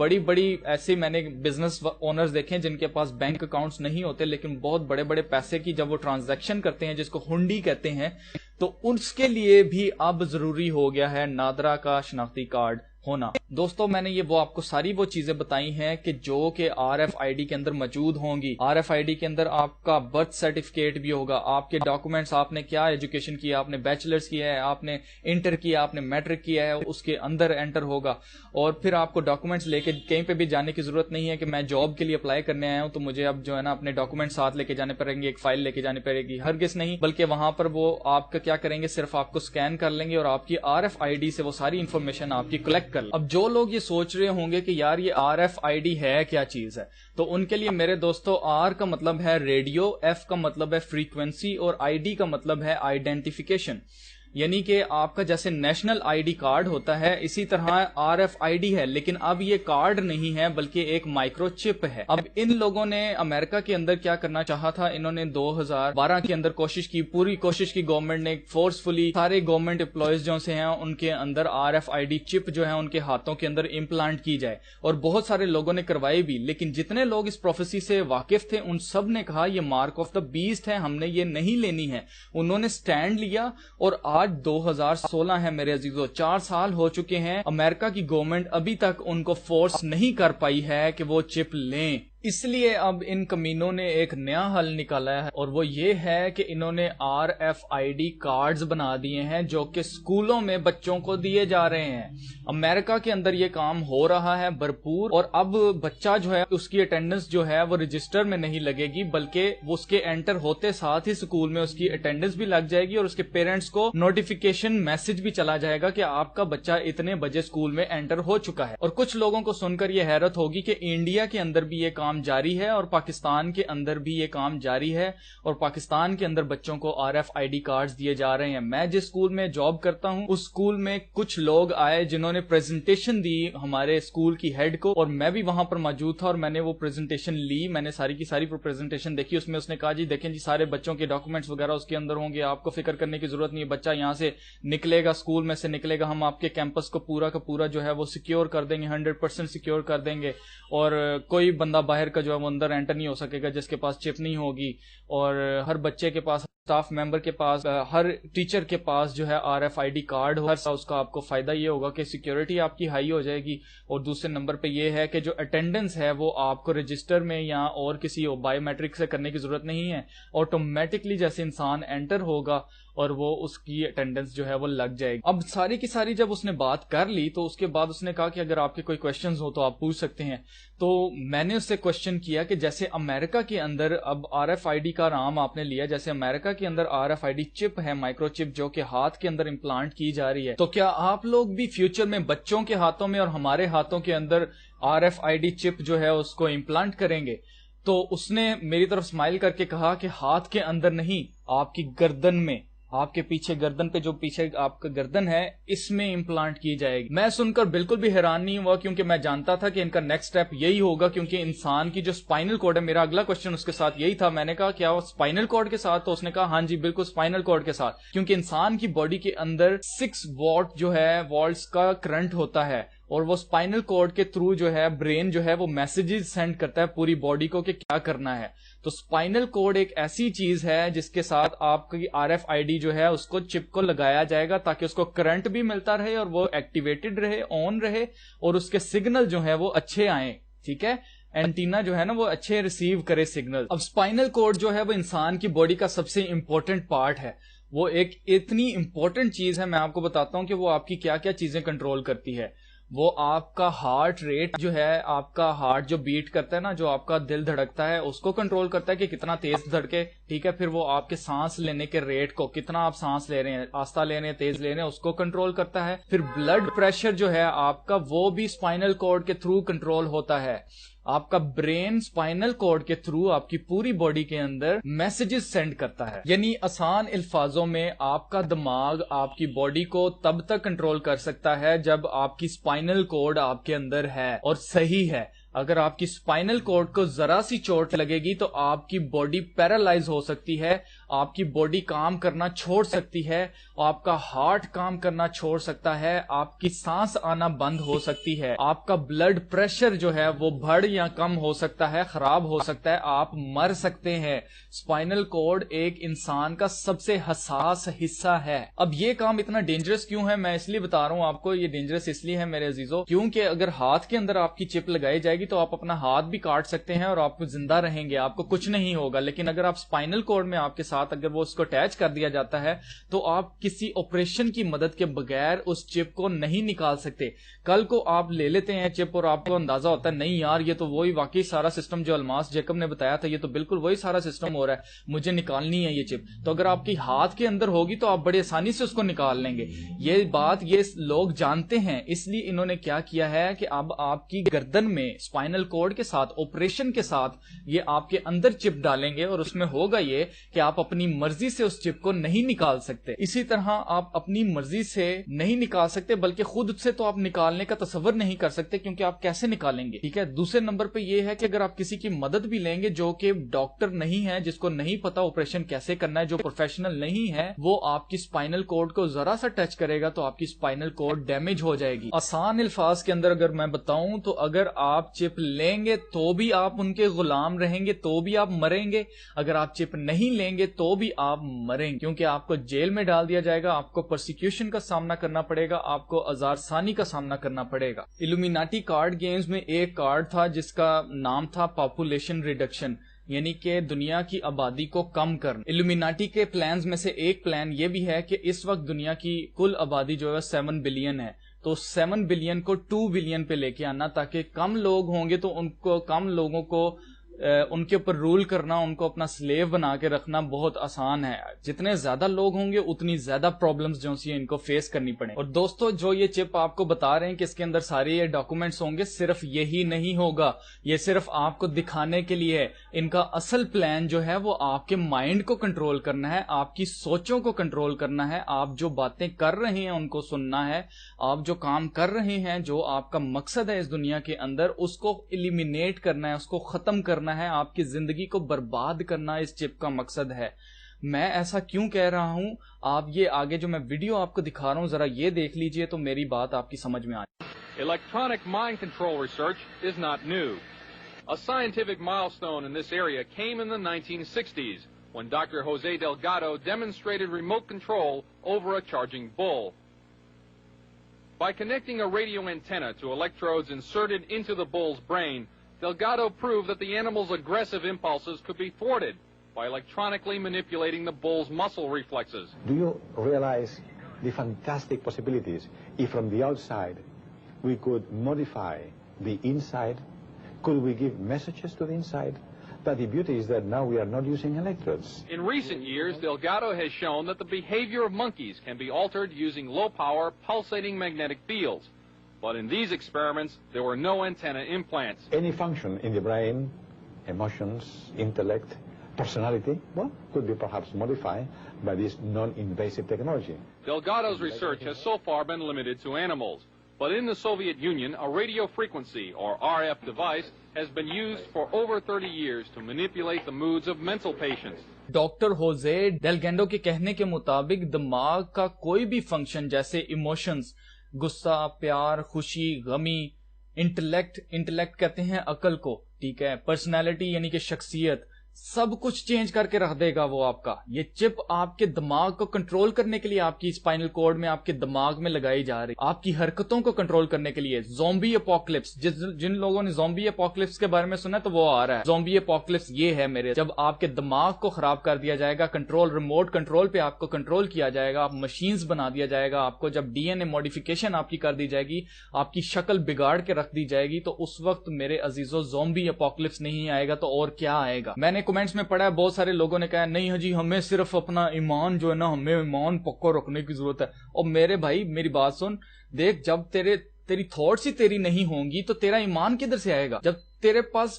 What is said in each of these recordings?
بڑی بڑی ایسے میں نے بزنس اونرز دیکھے جن کے پاس بینک اکاؤنٹس نہیں ہوتے لیکن بہت بڑے بڑے پیسے کی جب وہ ٹرانزیکشن کرتے ہیں جس کو ہنڈی کہتے ہیں تو اس کے لیے بھی اب ضروری ہو گیا ہے نادرا کا شناختی کارڈ ہونا. دوستو میں نے وہ آپ کو ساری وہ چیزیں بتائی ہیں کہ جو کہ آر ایف آئی ڈی کے اندر موجود ہوں گی. آر ایف آئی ڈی کے اندر آپ کا برتھ سرٹیفکیٹ بھی ہوگا, آپ کے ڈاکومنٹس, آپ نے کیا ایجوکیشن کیا, آپ نے بیچلرز کیا ہے, آپ نے انٹر کیا, آپ نے میٹرک کیا ہے, اس کے اندر انٹر ہوگا. اور پھر آپ کو ڈاکومنٹس لے کے کہیں پہ بھی جانے کی ضرورت نہیں ہے کہ میں جاب کے لیے اپلائی کرنے آیا ہوں تو مجھے اب جو ہے نا اپنے ڈاکومنٹ ساتھ لے کے جانے پڑیں گے, ایک فائل لے کے جانی پڑے گی. ہرگز نہیں, بلکہ وہاں پر وہ آپ کا کیا کریں گے, صرف آپ کو اسکین کر لیں گے اور آپ کی آر ایف آئی ڈی سے وہ ساری انفارمیشن آپ کی کلیکٹ کر لیں. اب جو لوگ یہ سوچ رہے ہوں گے کہ یار یہ آر ایف آئی ڈی ہے کیا چیز ہے, تو ان کے لیے میرے دوستو آر کا مطلب ہے ریڈیو, ایف کا مطلب ہے فریکوینسی اور آئی ڈی کا مطلب ہے آئیڈینٹیفیکیشن. یعنی کہ آپ کا جیسے نیشنل آئی ڈی کارڈ ہوتا ہے اسی طرح آر ایف آئی ڈی ہے, لیکن اب یہ کارڈ نہیں ہے بلکہ ایک مائکرو چپ ہے. اب ان لوگوں نے امریکہ کے اندر کیا کرنا چاہا تھا, انہوں نے 2012 کے اندر کوشش کی, پوری کوشش کی گورنمنٹ نے فورسفلی سارے گورنمنٹ امپلائیز جو سے ہیں ان کے اندر آر ایف آئی ڈی چپ جو ہے ان کے ہاتھوں کے اندر امپلانٹ کی جائے, اور بہت سارے لوگوں نے کروائی بھی. لیکن جتنے لوگ اس پروفیسی سے واقف تھے ان سب نے کہا یہ مارک آف دا بیسٹ ہے, ہم نے یہ نہیں لینی ہے. انہوں نے سٹینڈ لیا اور آج 2016 ہے میرے عزیزو, 4 سال ہو چکے ہیں, امریکہ کی گورنمنٹ ابھی تک ان کو فورس نہیں کر پائی ہے کہ وہ چپ لیں. اس لیے اب ان کمینوں نے ایک نیا حل نکالا ہے اور وہ یہ ہے کہ انہوں نے R F I D cards بنا دیے ہیں جو کہ اسکولوں میں بچوں کو دیے جا رہے ہیں. امریکہ کے اندر یہ کام ہو رہا ہے بھرپور, اور اب بچہ جو ہے اس کی اٹینڈنس جو ہے وہ رجسٹر میں نہیں لگے گی بلکہ وہ اس کے انٹر ہوتے ساتھ ہی اسکول میں اس کی اٹینڈنس بھی لگ جائے گی اور اس کے پیرنٹس کو نوٹیفیکیشن میسج بھی چلا جائے گا کہ آپ کا بچہ اتنے بجے اسکول میں انٹر ہو چکا ہے. اور کچھ لوگوں کو سن کر یہ حیرت ہوگی کہ انڈیا کے اندر بھی یہ کام جاری ہے اور پاکستان کے اندر بھی یہ کام جاری ہے, اور پاکستان کے اندر بچوں کو R F I D cards دیے جا رہے ہیں. میں جس اسکول میں جاب کرتا ہوں اس اسکول میں کچھ لوگ آئے جنہوں نے پریزنٹیشن دی ہمارے اسکول کی ہیڈ کو, اور میں بھی وہاں پر موجود تھا اور میں نے وہ پریزنٹیشن لی, میں نے ساری کی ساری پریزنٹیشن دیکھی. اس میں اس نے کہا جی دیکھیں جی سارے بچوں کے ڈاکومنٹس وغیرہ اس کے اندر ہوں گے, آپ کو فکر کرنے کی ضرورت نہیں ہے, بچہ یہاں سے نکلے گا, اسکول میں سے نکلے گا, ہم آپ کے کیمپس کو پورا کا پورا جو ہے وہ سیکیور کر دیں گے, 100% سیکیور کر دیں گے, اور کوئی بندہ باہر کا جو ہے وہ اندر انٹر نہیں ہو سکے گا جس کے پاس چپ نہیں ہوگی, اور ہر بچے کے پاس, اسٹاف ممبر کے پاس, ہر ٹیچر کے پاس جو ہے R F I D card ہو. اس کا آپ کو فائدہ یہ ہوگا کہ سیکیورٹی آپ کی ہائی ہو جائے گی, اور دوسرے نمبر پہ یہ ہے کہ جو اٹینڈنس ہے وہ آپ کو رجسٹر میں یا اور کسی بایو میٹرک سے کرنے کی ضرورت نہیں ہے, آٹومیٹکلی جیسے انسان انٹر ہوگا اور وہ اس کی اٹینڈنس جو ہے وہ لگ جائے گی. اب ساری کی ساری جب اس نے بات کر لی تو اس کے بعد اس نے کہا کہ اگر آپ کے کوئی کویشچنز ہو تو آپ پوچھ سکتے ہیں. تو میں نے اس سے کویشچن کیا کہ جیسے امریکہ کے اندر اب آر ایف آئی ڈی کا نام آپ نے لیا, جیسے امریکہ کے اندر آر ایف آئی ڈی چپ ہے, مائکرو چپ جو کہ ہاتھ کے اندر امپلانٹ کی جا رہی ہے, تو کیا آپ لوگ بھی فیوچر میں بچوں کے ہاتھوں میں اور ہمارے ہاتھوں کے اندر آر ایف آئی ڈی چپ جو ہے اس کو امپلانٹ کریں گے؟ تو اس نے میری طرف اسمائل کر کے کہا کہ ہاتھ کے اندر نہیں, آپ کی گردن میں, آپ کے پیچھے گردن پہ جو پیچھے آپ کا گردن ہے اس میں امپلانٹ کی جائے گی. میں سن کر بالکل بھی حیران نہیں ہوا کیونکہ میں جانتا تھا کہ ان کا نیکسٹ سٹیپ یہی ہوگا, کیونکہ انسان کی جو سپائنل کارڈ ہے, میرا اگلا کوسچن اس کے ساتھ یہی تھا. میں نے کہا کیا وہ سپائنل کارڈ کے ساتھ؟ تو اس نے کہا ہاں جی بالکل سپائنل کارڈ کے ساتھ, کیونکہ انسان کی باڈی کے اندر 6 واٹ جو ہے والٹس کا کرنٹ ہوتا ہے, اور وہ سپائنل کارڈ کے تھرو جو ہے برین جو ہے وہ میسیجز سینڈ کرتا ہے پوری باڈی کو کہ کیا کرنا ہے. تو سپائنل کارڈ ایک ایسی چیز ہے جس کے ساتھ آپ کی آر ایف آئی ڈی جو ہے اس کو چپ کو لگایا جائے گا تاکہ اس کو کرنٹ بھی ملتا رہے اور وہ ایکٹیویٹڈ رہے, آن رہے, اور اس کے سگنل جو ہے وہ اچھے آئیں. ٹھیک ہے, اینٹینا جو ہے نا وہ اچھے ریسیو کرے سگنل. اب سپائنل کارڈ جو ہے وہ انسان کی باڈی کا سب سے امپورٹنٹ پارٹ ہے, وہ ایک اتنی امپورٹنٹ چیز ہے. میں آپ کو بتاتا ہوں کہ وہ آپ کی کیا کیا چیزیں کنٹرول کرتی ہے. وہ آپ کا ہارٹ ریٹ جو ہے, آپ کا ہارٹ جو بیٹ کرتا ہے نا, جو آپ کا دل دھڑکتا ہے اس کو کنٹرول کرتا ہے کہ کتنا تیز دھڑکے. ٹھیک ہے, پھر وہ آپ کے سانس لینے کے ریٹ کو, کتنا آپ سانس لے رہے ہیں, آہستہ لے رہے ہیں, تیز لے رہے ہیں, اس کو کنٹرول کرتا ہے. پھر بلڈ پریشر جو ہے آپ کا وہ بھی سپائنل کارڈ کے تھرو کنٹرول ہوتا ہے. آپ کا برین سپائنل کارڈ کے تھرو آپ کی پوری باڈی کے اندر میسیجز سینڈ کرتا ہے. یعنی آسان الفاظوں میں آپ کا دماغ آپ کی باڈی کو تب تک کنٹرول کر سکتا ہے جب آپ کی سپائنل کارڈ آپ کے اندر ہے اور صحیح ہے. اگر آپ کی اسپائنل کارڈ کو ذرا سی چوٹ لگے گی تو آپ کی باڈی پیرالائز ہو سکتی ہے, آپ کی باڈی کام کرنا چھوڑ سکتی ہے, آپ کا ہارٹ کام کرنا چھوڑ سکتا ہے, آپ کی سانس آنا بند ہو سکتی ہے, آپ کا بلڈ پریشر جو ہے وہ بڑھ یا کم ہو سکتا ہے, خراب ہو سکتا ہے, آپ مر سکتے ہیں. اسپائنل کارڈ ایک انسان کا سب سے حساس حصہ ہے. اب یہ کام اتنا ڈینجرس کیوں ہے؟ میں اس لیے بتا رہا ہوں آپ کو, یہ ڈینجرس اس لیے ہے میرے عزیزو کیونکہ اگر ہاتھ کے اندر آپ کی چپ لگائی جائے گی تو آپ اپنا ہاتھ بھی کاٹ سکتے ہیں اور آپ کو زندہ رہیں گے, آپ کو کچھ نہیں ہوگا. لیکن اگر آپ اسپائنل کارڈ میں آپ کے ساتھ اگر وہ اس کو اٹیچ کر دیا جاتا ہے تو آپ کسی آپریشن کی مدد کے بغیر اس چپ کو نہیں نکال سکتے. کل کو آپ لے لیتے ہیں چپ اور آپ کو اندازہ ہوتا ہے نہیں یار یہ تو وہی واقعی سارا سسٹم جو الماس جیکب نے بتایا تھا, یہ تو بالکل وہی سارا سسٹم ہو رہا ہے, مجھے نکالنی ہے یہ چپ. تو اگر آپ کی ہاتھ کے اندر ہوگی تو آپ بڑی آسانی سے اس کو نکال لیں گے. یہ بات یہ لوگ جانتے ہیں, اس لیے انہوں نے کیا کیا ہے کہ اب آپ کی گردن میں اسپائنل کارڈ کے ساتھ آپریشن کے ساتھ یہ آپ کے اندر چپ ڈالیں گے اور اس میں ہوگا یہ کہ آپ اپنی مرضی سے اس چپ کو نہیں نکال سکتے. اسی طرح آپ اپنی مرضی سے نہیں نکال سکتے بلکہ خود سے تو آپ نکالنے کا تصور نہیں کر سکتے کیونکہ آپ کیسے نکالیں گے. ٹھیک ہے, دوسرے نمبر پہ یہ ہے کہ اگر آپ کسی کی مدد بھی لیں گے جو کہ ڈاکٹر نہیں ہے, جس کو نہیں پتا آپریشن کیسے کرنا ہے, جو پروفیشنل نہیں ہے, وہ آپ کی اسپائنل کارڈ کو ذرا سا ٹچ کرے گا تو آپ کی اسپائنل کارڈ ڈیمیج ہو جائے گی. آسان الفاظ کے اندر اگر میں بتاؤں تو اگر آپ چپ لیں گے تو بھی آپ ان کے غلام رہیں گے, تو بھی آپ مریں گے. اگر آپ چپ نہیں لیں گے تو بھی آپ مریں گے کیونکہ آپ کو جیل میں ڈال دیا جائے گا, آپ کو پرسیکیوشن کا سامنا کرنا پڑے گا, آپ کو آزار ثانی کا سامنا کرنا پڑے گا. الومیناٹی کارڈ گیمز میں ایک کارڈ تھا جس کا نام تھا پاپولیشن ریڈکشن, یعنی کہ دنیا کی آبادی کو کم کرنا. الومیناٹی کے پلانز میں سے ایک پلان یہ بھی ہے کہ اس وقت دنیا کی کل آبادی جو ہے 7 بلین ہے, تو 7 بلین کو 2 بلین پہ لے کے آنا تاکہ کم لوگ ہوں گے تو ان کو کم لوگوں کو ان کے اوپر رول کرنا, ان کو اپنا سلیو بنا کے رکھنا بہت آسان ہے. جتنے زیادہ لوگ ہوں گے اتنی زیادہ پرابلمز جو سی ان کو فیس کرنی پڑیں. اور دوستو جو یہ چپ آپ کو بتا رہے ہیں کہ اس کے اندر سارے یہ ڈاکومنٹس ہوں گے, صرف یہی نہیں ہوگا, یہ صرف آپ کو دکھانے کے لیے ہے. ان کا اصل پلان جو ہے وہ آپ کے مائنڈ کو کنٹرول کرنا ہے, آپ کی سوچوں کو کنٹرول کرنا ہے, آپ جو باتیں کر رہے ہیں ان کو سننا ہے, آپ جو کام کر رہے ہیں, جو آپ کا مقصد ہے اس دنیا کے اندر, اس کو ایلیمینیٹ کرنا ہے, اس کو ختم کرنا ہے, آپ کی زندگی کو برباد کرنا اس چپ کا مقصد ہے. میں ایسا کیوں کہہ رہا ہوں, آپ یہ آگے جو میں ویڈیو آپ کو دکھا رہا ہوں ذرا یہ دیکھ لیجئے تو میری بات آپ کی سمجھ میں آ جائے. Electronic mind control research is not new. A scientific milestone in this area came in the 1960s when Dr. Jose Delgado demonstrated remote control over a charging bull. By connecting a radio antenna to electrodes inserted into the bull's brain, Delgado proved that the animal's aggressive impulses could be thwarted by electronically manipulating the bull's muscle reflexes. Do you realize the fantastic possibilities if from the outside we could modify the inside? Could we give messages to the inside? But the beauty is that now we are not using electrodes. In recent years, Delgado has shown that the behavior of monkeys can be altered using low-power, pulsating magnetic fields. But in these experiments, there were no antenna implants. Any function in the brain, emotions, intellect, personality, well, could be perhaps modified by this non-invasive technology. Delgado's research has so far been limited to animals. But in the Soviet Union, a radio frequency, or RF device, has been used for over 30 years to manipulate the moods of mental patients. Doctor Jose Delgado کے کہنے کے مطابق دماغ کا کوئی بھی function جیسے emotions, غصہ, پیار, خوشی, غمی, انٹلیکٹ کہتے ہیں عقل کو, ٹھیک ہے, پرسنالٹی یعنی کہ شخصیت, سب کچھ چینج کر کے رکھ دے گا وہ آپ کا. یہ چپ آپ کے دماغ کو کنٹرول کرنے کے لیے آپ کی اسپائنل کارڈ میں آپ کے دماغ میں لگائی جا رہی, آپ کی حرکتوں کو کنٹرول کرنے کے لیے. زومبی اپوکلپس, جن لوگوں نے زومبی اپوکلپس کے بارے میں سنا تو وہ آ رہا ہے. زومبی اپوکلپس یہ ہے میرے, جب آپ کے دماغ کو خراب کر دیا جائے گا, کنٹرول ریموٹ کنٹرول پہ آپ کو کنٹرول کیا جائے گا, آپ مشینز بنا دیا جائے گا, آپ کو جب ڈی این اے موڈیفیکیشن آپ کی کر دی جائے گی, آپ کی شکل بگاڑ کے رکھ دی جائے گی, تو اس وقت میرے عزیزو زومبی اپوکلپس نہیں آئے گا تو اور کیا آئے گا. میں نے کمنٹس میں پڑھا ہے بہت سارے لوگوں نے کہا نہیں جی ہمیں صرف اپنا ایمان جو ہے نا, ہمیں ایمان پکا رکھنے کی ضرورت ہے. اور میرے بھائی میری بات سن, دیکھ جب تیری تھاٹس ہی تیری نہیں ہوں گی تو تیرا ایمان کدھر سے آئے گا؟ جب تیرے پاس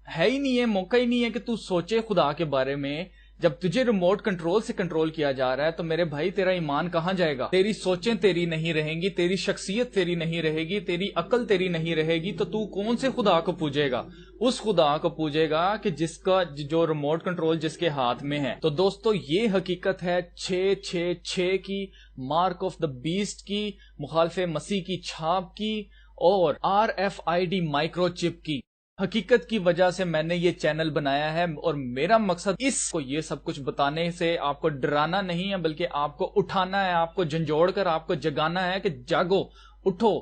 ہے ہی نہیں ہے, موقع ہی نہیں ہے کہ تو سوچے خدا کے بارے میں, جب تجھے ریموٹ کنٹرول سے کنٹرول کیا جا رہا ہے تو میرے بھائی تیرا ایمان کہاں جائے گا؟ تیری سوچیں تیری نہیں رہیں گی، تیری شخصیت تیری نہیں رہے گی، تیری عقل تیری نہیں رہے گی، تو کون سے خدا کو پوجے گا؟ اس خدا کو پوجے گا کہ جس کا جو ریموٹ کنٹرول جس کے ہاتھ میں ہے۔ تو دوستو یہ حقیقت ہے 666 کی، مارک آف دا بیسٹ کی، مخالف مسیح کی چھاپ کی، اور RFID مائکرو چپ کی۔ حقیقت کی وجہ سے میں نے یہ چینل بنایا ہے، اور میرا مقصد اس کو یہ سب کچھ بتانے سے آپ کو ڈرانا نہیں ہے، بلکہ آپ کو اٹھانا ہے، آپ کو جھنجھوڑ کر آپ کو جگانا ہے کہ جاگو، اٹھو،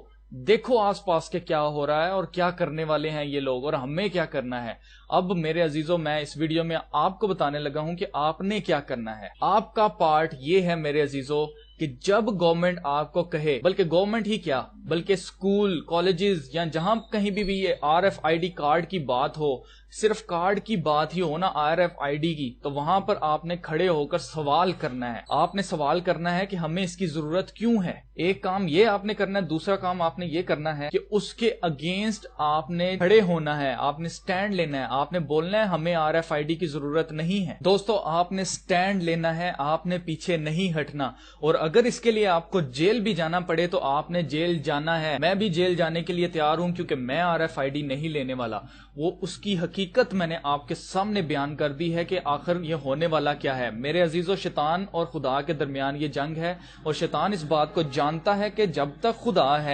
دیکھو آس پاس کے کیا ہو رہا ہے اور کیا کرنے والے ہیں یہ لوگ، اور ہمیں کیا کرنا ہے۔ اب میرے عزیزوں، میں اس ویڈیو میں آپ کو بتانے لگا ہوں کہ آپ نے کیا کرنا ہے۔ آپ کا پارٹ یہ ہے میرے عزیزوں کہ جب گورنمنٹ آپ کو کہے، بلکہ گورنمنٹ ہی کیا بلکہ اسکول، کالجز یا جہاں کہیں بھی یہ RFID کارڈ کی بات ہو، صرف کارڈ کی بات ہی ہو نا RFID کی، تو وہاں پر آپ نے کھڑے ہو کر سوال کرنا ہے۔ آپ نے سوال کرنا ہے کہ ہمیں اس کی ضرورت کیوں ہے۔ ایک کام یہ آپ نے کرنا ہے، دوسرا کام آپ نے یہ کرنا ہے کہ اس کے اگینسٹ آپ نے کھڑے ہونا ہے، آپ نے سٹینڈ لینا ہے، آپ نے بولنا ہے ہمیں RFID کی ضرورت نہیں ہے۔ دوستو آپ نے سٹینڈ لینا ہے، آپ نے پیچھے نہیں ہٹنا، اور اگر اس کے لیے آپ کو جیل بھی جانا پڑے تو آپ نے جیل جانا ہے۔ میں بھی جیل جانے کے لیے تیار ہوں، کیونکہ میں RFID نہیں لینے والا۔ وہ اس کی حقیقت میں نے آپ کے سامنے بیان کر دی ہے کہ آخر یہ ہونے والا کیا ہے۔ میرے عزیزو، شیطان اور خدا کے درمیان یہ جنگ ہے، اور شیطان اس بات کو جانتا ہے کہ جب تک خدا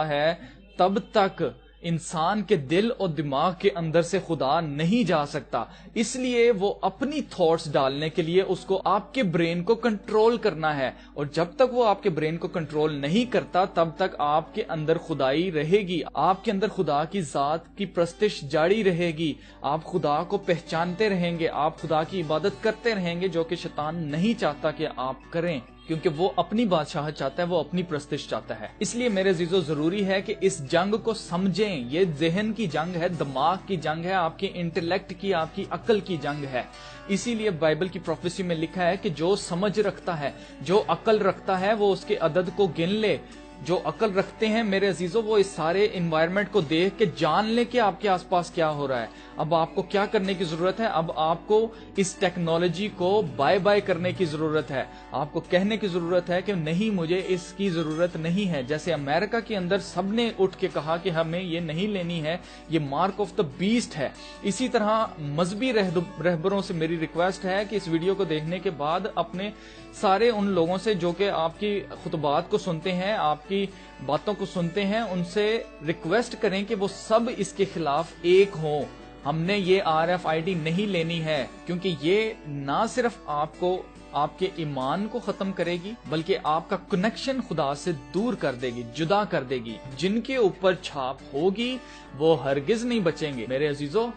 ہے تب تک انسان کے دل اور دماغ کے اندر سے خدا نہیں جا سکتا۔ اس لیے وہ اپنی تھاٹس ڈالنے کے لیے اس کو آپ کے برین کو کنٹرول کرنا ہے، اور جب تک وہ آپ کے برین کو کنٹرول نہیں کرتا تب تک آپ کے اندر خدائی رہے گی، آپ کے اندر خدا کی ذات کی پرستش جاری رہے گی، آپ خدا کو پہچانتے رہیں گے، آپ خدا کی عبادت کرتے رہیں گے، جو کہ شیطان نہیں چاہتا کہ آپ کریں، کیونکہ وہ اپنی بادشاہت چاہتا ہے، وہ اپنی پرستش چاہتا ہے۔ اس لیے میرے عزیزو ضروری ہے کہ اس جنگ کو سمجھیں۔ یہ ذہن کی جنگ ہے، دماغ کی جنگ ہے، آپ کے انٹلیکٹ کی، آپ کی عقل کی جنگ ہے۔ اسی لیے بائبل کی پروفیسی میں لکھا ہے کہ جو سمجھ رکھتا ہے، جو عقل رکھتا ہے، وہ اس کے عدد کو گن لے۔ جو عقل رکھتے ہیں میرے عزیزو، وہ اس سارے انوائرمنٹ کو دیکھ کے جان لے کہ آپ کے آس پاس کیا ہو رہا ہے۔ اب آپ کو کیا کرنے کی ضرورت ہے؟ اب آپ کو اس ٹیکنالوجی کو بائے بائے کرنے کی ضرورت ہے۔ آپ کو کہنے کی ضرورت ہے کہ نہیں، مجھے اس کی ضرورت نہیں ہے۔ جیسے امریکہ کے اندر سب نے اٹھ کے کہا کہ ہمیں یہ نہیں لینی ہے، یہ مارک آف دا بیسٹ ہے۔ اسی طرح مذہبی رہبروں سے میری ریکویسٹ ہے کہ اس ویڈیو کو دیکھنے کے بعد اپنے سارے ان لوگوں سے جو کہ آپ کی خطبات کو سنتے ہیں، آپ کی باتوں کو سنتے ہیں، ان سے ریکویسٹ کریں کہ وہ سب اس کے خلاف ایک ہوں۔ ہم نے یہ RFID نہیں لینی ہے، کیونکہ یہ نہ صرف آپ کو، آپ کے ایمان کو ختم کرے گی، بلکہ آپ کا کنیکشن خدا سے دور کر دے گی، جدا کر دے گی۔ جن کے اوپر چھاپ ہوگی وہ ہرگز نہیں بچیں گے۔ میرے عزیزو،